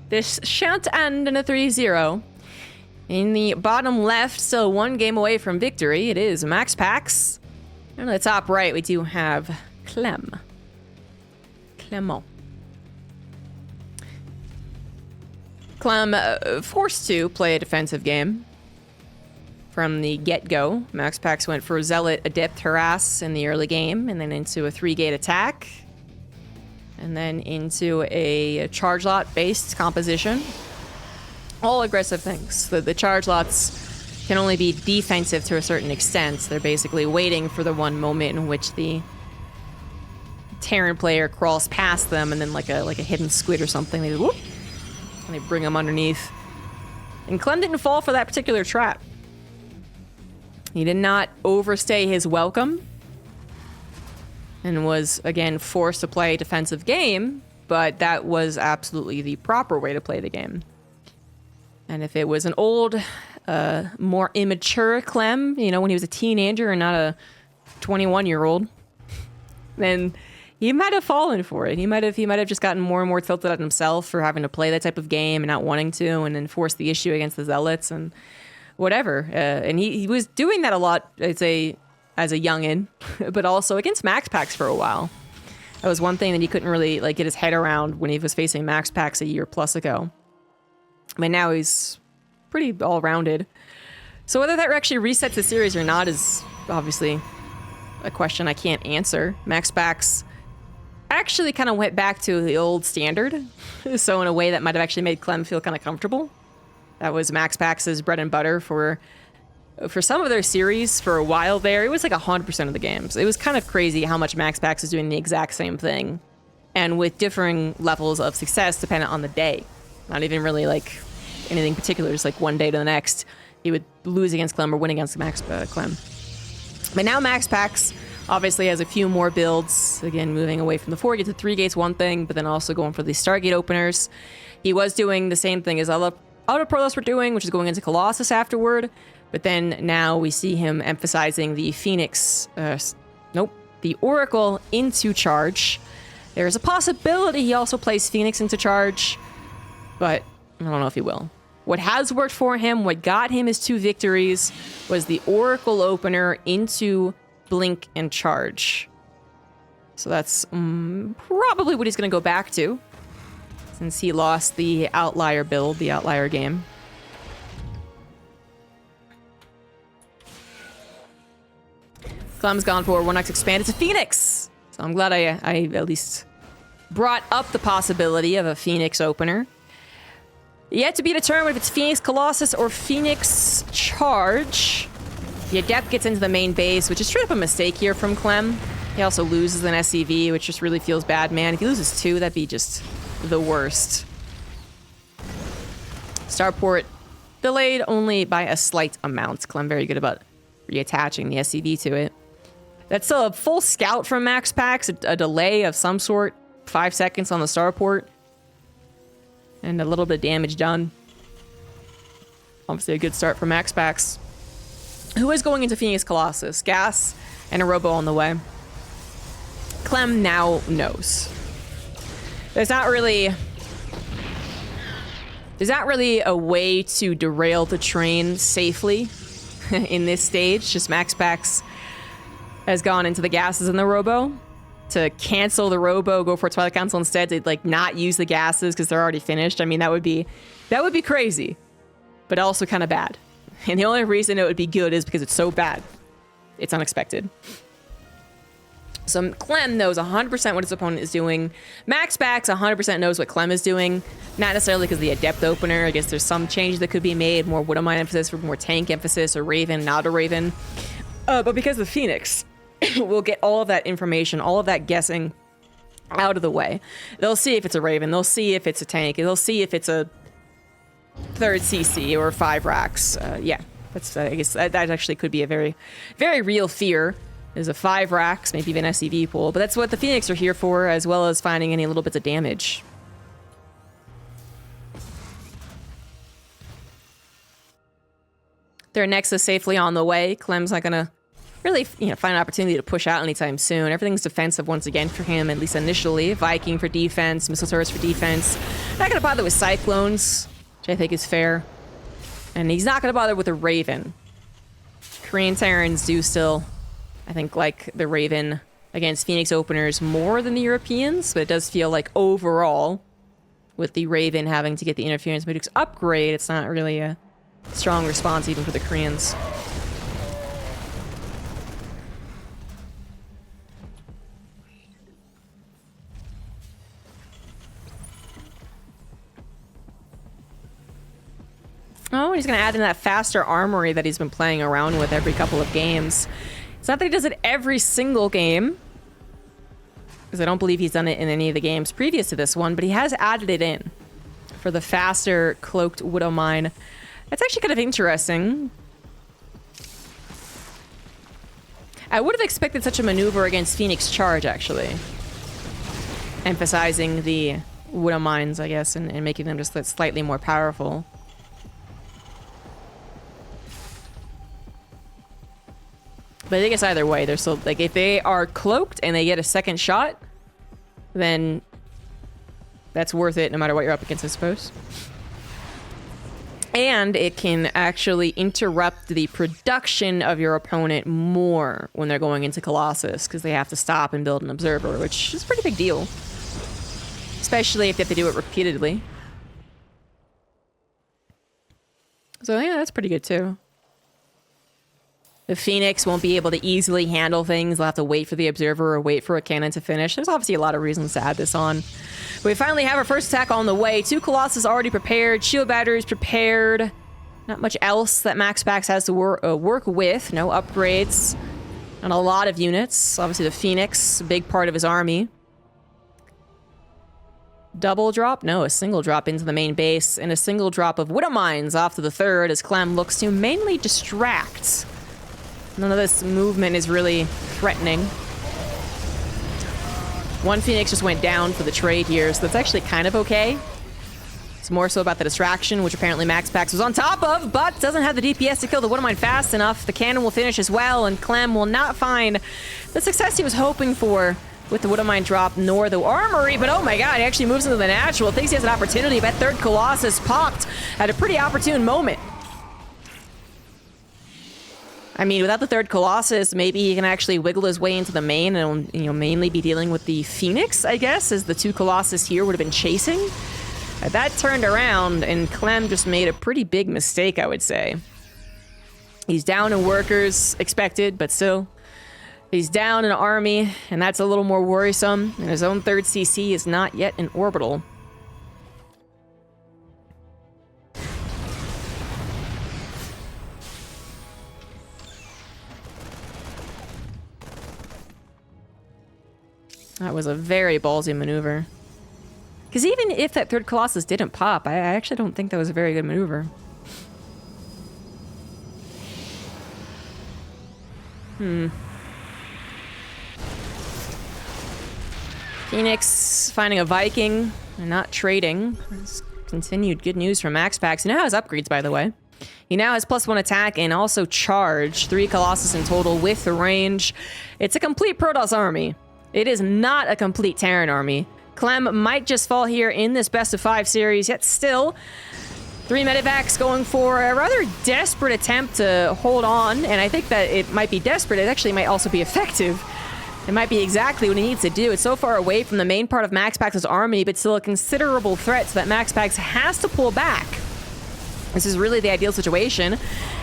This shan't end in a 3-0. In the bottom left, still one game away from victory, it is MaxPax. And on the top right, we do have Clem. Clement. Clem forced to play a defensive game from the get-go. MaxPax went for Zealot, Adept, Harass in the early game, and then into a 3-gate attack. And then into a charge lot-based composition. All aggressive things. The charge lots can only be defensive to a certain extent. They're basically waiting for the one moment in which the Terran player crawls past them, and then like a hidden squid or something, they whoop, and they bring them underneath. And Clem didn't fall for that particular trap. He did not overstay his welcome, and was, again, forced to play a defensive game, but that was absolutely the proper way to play the game. And if it was an old, more immature Clem, you know, when he was a teenager and not a 21-year-old, then he might have fallen for it. He might have just gotten more and more tilted at himself for having to play that type of game and not wanting to, and then force the issue against the Zealots and whatever. And he was doing that a lot, I'd say, as a youngin', but also against MaxPax for a while. That was one thing that he couldn't really like get his head around when he was facing MaxPax a year plus ago. I mean, now he's pretty all-rounded. So whether that actually resets the series or not is obviously a question I can't answer. MaxPax actually kind of went back to the old standard, so in a way that might have actually made Clem feel kind of comfortable. That was MaxPax's bread and butter for some of their series for a while there. It was like 100% of the games. It was kind of crazy how much MaxPax is doing the exact same thing, and with differing levels of success dependent on the day. Not even really like anything particular, just like one day to the next, he would lose against Clem or win against Clem. But now MaxPax obviously has a few more builds. Again, moving away from the 4 gates to 3 gates, one thing, but then also going for the Stargate openers. He was doing the same thing as other Protoss were doing, which is going into Colossus afterward. But then now we see him emphasizing the Phoenix, the Oracle into charge. There's a possibility he also plays Phoenix into charge, but I don't know if he will. What has worked for him, what got him his 2 victories, was the Oracle opener into Blink and charge. So that's probably what he's going to go back to, since he lost the Outlier build, the Outlier game. Clem's gone for 1x expanded to Phoenix. So I'm glad I at least brought up the possibility of a Phoenix opener. Yet to be determined if it's Phoenix Colossus or Phoenix Charge. The Adept gets into the main base, which is straight up a mistake here from Clem. He also loses an SCV, which just really feels bad, man. If he loses 2, that'd be just the worst. Starport delayed only by a slight amount. Clem very good about reattaching the SCV to it. That's still a full scout from MaxPax, a delay of some sort, 5 seconds on the starport, and a little bit of damage done. Obviously a good start for MaxPax, who is going into Phoenix Colossus. Gas and a robo on the way. Clem now knows. There's not really a way to derail the train safely in this stage. Just MaxPax has gone into the gases and the robo to cancel the robo, go for Twilight Council instead, to like not use the gases because they're already finished. I mean, that would be crazy, but also kind of bad. And the only reason it would be good is because it's so bad. It's unexpected. So Clem knows 100% what his opponent is doing. MaxPax 100% knows what Clem is doing. Not necessarily because of the Adept opener. I guess there's some changes that could be made. More Widowmine emphasis, or more tank emphasis, or Raven, not a Raven. But because the Phoenix will get all of that information, all of that guessing out of the way. They'll see if it's a Raven. They'll see if it's a tank. They'll see if it's a third CC or 5 racks. Yeah, that's I guess that actually could be a very, very real fear. Is a 5 racks, maybe even SCV pool, but that's what the Phoenix are here for, as well as finding any little bits of damage. Their Nexus safely on the way. Clem's not gonna really, find an opportunity to push out anytime soon. Everything's defensive once again for him, at least initially. Viking for defense, missile turrets for defense. Not gonna bother with Cyclones, which I think is fair. And he's not gonna bother with a Raven. Korean Terrans do still, I think, like the Raven against Phoenix openers more than the Europeans, but it does feel like overall, with the Raven having to get the interference matrix upgrade, it's not really a strong response even for the Koreans. Oh, he's going to add in that faster armory that he's been playing around with every couple of games. It's not that he does it every single game, because I don't believe he's done it in any of the games previous to this one, but he has added it in for the faster cloaked Widowmine. That's actually kind of interesting. I would have expected such a maneuver against Phoenix Charge, actually. Emphasizing the Widowmines, I guess, and making them just slightly more powerful. But I think it's either way. They're still, like, if they are cloaked and they get a second shot, then that's worth it no matter what you're up against, I suppose. And it can actually interrupt the production of your opponent more when they're going into Colossus, because they have to stop and build an observer, which is a pretty big deal. Especially if they have to do it repeatedly. So yeah, that's pretty good too. The Phoenix won't be able to easily handle things. They'll have to wait for the observer or wait for a cannon to finish. There's obviously a lot of reasons to add this on. But we finally have our first attack on the way. 2 Colossus already prepared. Shield batteries prepared. Not much else that MaxPax has to work with. No upgrades. And a lot of units. Obviously the Phoenix, a big part of his army. Double drop? No, a single drop into the main base. And a single drop of Widowmines off to the third as Clem looks to mainly distract. None of this movement is really threatening. One Phoenix just went down for the trade here, so that's actually kind of okay. It's more so about the distraction, which apparently MaxPax was on top of, but doesn't have the DPS to kill the Widowmine fast enough. The cannon will finish as well, and Clem will not find the success he was hoping for with the Widowmine drop, nor the armory, but oh my god, he actually moves into the natural. Thinks he has an opportunity, but third Colossus popped at a pretty opportune moment. I mean, without the third Colossus, maybe he can actually wiggle his way into the main and, mainly be dealing with the Phoenix, I guess, as the 2 Colossus here would have been chasing. That turned around, and Clem just made a pretty big mistake, I would say. He's down in workers, expected, but still. He's down in army, and that's a little more worrisome, and his own third CC is not yet in orbital. That was a very ballsy maneuver. Because even if that third Colossus didn't pop, I actually don't think that was a very good maneuver. Phoenix finding a Viking and not trading. That's continued good news from MaxPax. He now has upgrades, by the way. He now has +1 attack and also charge. 3 Colossus in total with the range. It's a complete Protoss army. It is not a complete Terran army. Clem might just fall here in this best-of-5 series, yet still, 3 medevacs going for a rather desperate attempt to hold on, and I think that it might be desperate. It actually might also be effective. It might be exactly what he needs to do. It's so far away from the main part of MaxPax's army, but still a considerable threat, so that MaxPax has to pull back. This is really the ideal situation.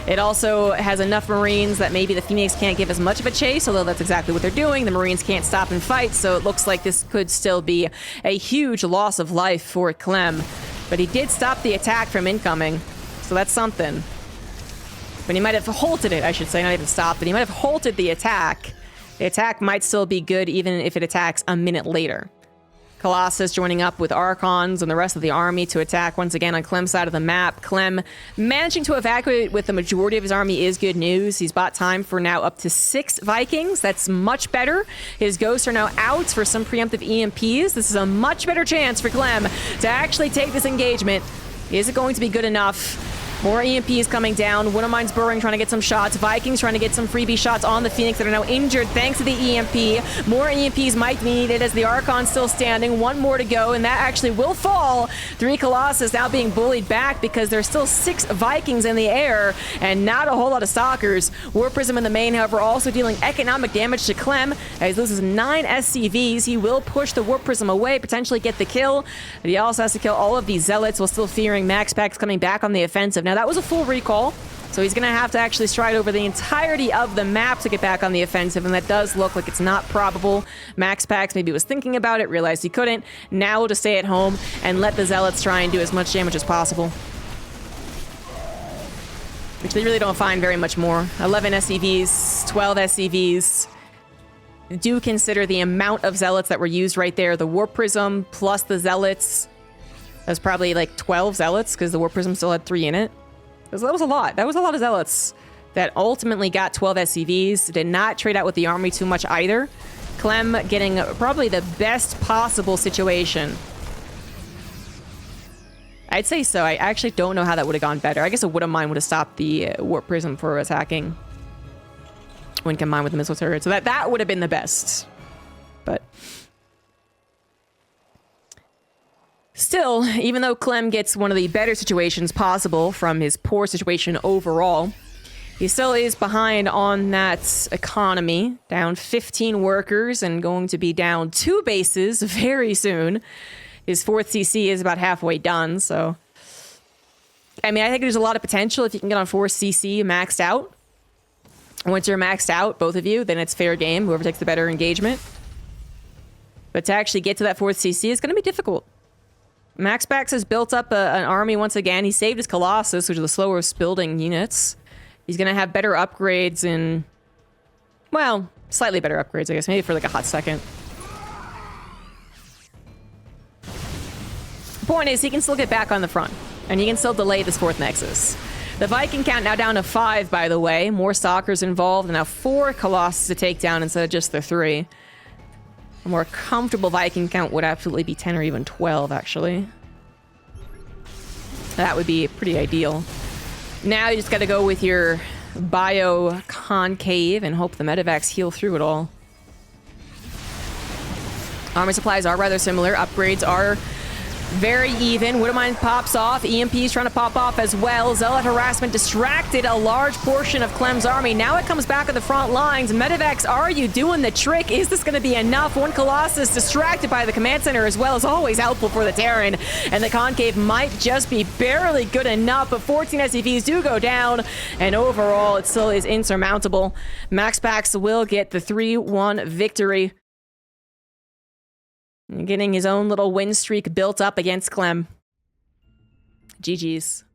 It also has enough Marines that maybe the Phoenix can't give as much of a chase, although that's exactly what they're doing. The Marines can't stop and fight, so it looks like this could still be a huge loss of life for Clem. But he did stop the attack from incoming, so that's something. But he might have halted it, I should say, not even stopped, but he might have halted the attack. The attack might still be good even if it attacks a minute later. Colossus joining up with Archons and the rest of the army to attack once again on Clem's side of the map. Clem managing to evacuate with the majority of his army is good news. He's bought time for now up to 6 Vikings. That's much better. His ghosts are now out for some preemptive EMPs. This is a much better chance for Clem to actually take this engagement. Is it going to be good enough? More EMPs coming down. Wintermind's burrowing, trying to get some shots. Vikings trying to get some freebie shots on the Phoenix that are now injured thanks to the EMP. More EMPs might be needed as the Archon's still standing. 1 more to go, and that actually will fall. 3 Colossus now being bullied back because there's still 6 Vikings in the air and not a whole lot of Stalkers. War Prism in the main, however, also dealing economic damage to Clem. As he loses 9 SCVs, he will push the War Prism away, potentially get the kill. But he also has to kill all of these Zealots while still fearing MaxPax coming back on the offensive. Now, that was a full recall, so he's going to have to actually stride over the entirety of the map to get back on the offensive, and that does look like it's not probable. MaxPax maybe was thinking about it, realized he couldn't. Now to stay at home and let the Zealots try and do as much damage as possible, which they really don't find very much more. 11 SCVs, 12 SCVs. Do consider the amount of Zealots that were used right there. The Warp Prism plus the Zealots. That was probably like 12 Zealots because the Warp Prism still had 3 in it. That was a lot. That was a lot of Zealots that ultimately got 12 SCVs. Did not trade out with the army too much either. Clem getting probably the best possible situation. I'd say so. I actually don't know how that would have gone better. I guess a Wood-of-Mine would have stopped the Warp Prism for attacking when combined with the missile turret. So that would have been the best. But still, even though Clem gets one of the better situations possible from his poor situation overall, he still is behind on that economy. Down 15 workers and going to be down 2 bases very soon. His 4th CC is about halfway done, so I mean, I think there's a lot of potential if you can get on 4 CC maxed out. Once you're maxed out, both of you, then it's fair game, whoever takes the better engagement. But to actually get to that 4th CC is going to be difficult. MaxPax has built up an army once again. He saved his Colossus, which are the slowest building units. He's going to have better upgrades in, well, slightly better upgrades, I guess, maybe for like a hot second. The point is, he can still get back on the front, and he can still delay this 4th Nexus. The Viking count now down to 5, by the way. More Stalkers involved, and now 4 Colossus to take down instead of just the 3. A more comfortable Viking count would absolutely be 10 or even 12, actually. That would be pretty ideal. Now you just gotta go with your Bio Concave and hope the Medivacs heal through it all. Armor supplies are rather similar. Upgrades are very even. Wood-of-Mine pops off. EMP's trying to pop off as well. Zealot harassment distracted a large portion of Clem's army. Now it comes back on the front lines. Medivacs, are you doing the trick? Is this going to be enough? 1 Colossus distracted by the command center as well, is always helpful for the Terran. And the Concave might just be barely good enough, but 14 SCVs do go down. And overall, it still is insurmountable. MaxPax will get the 3-1 victory. Getting his own little win streak built up against Clem. GG's.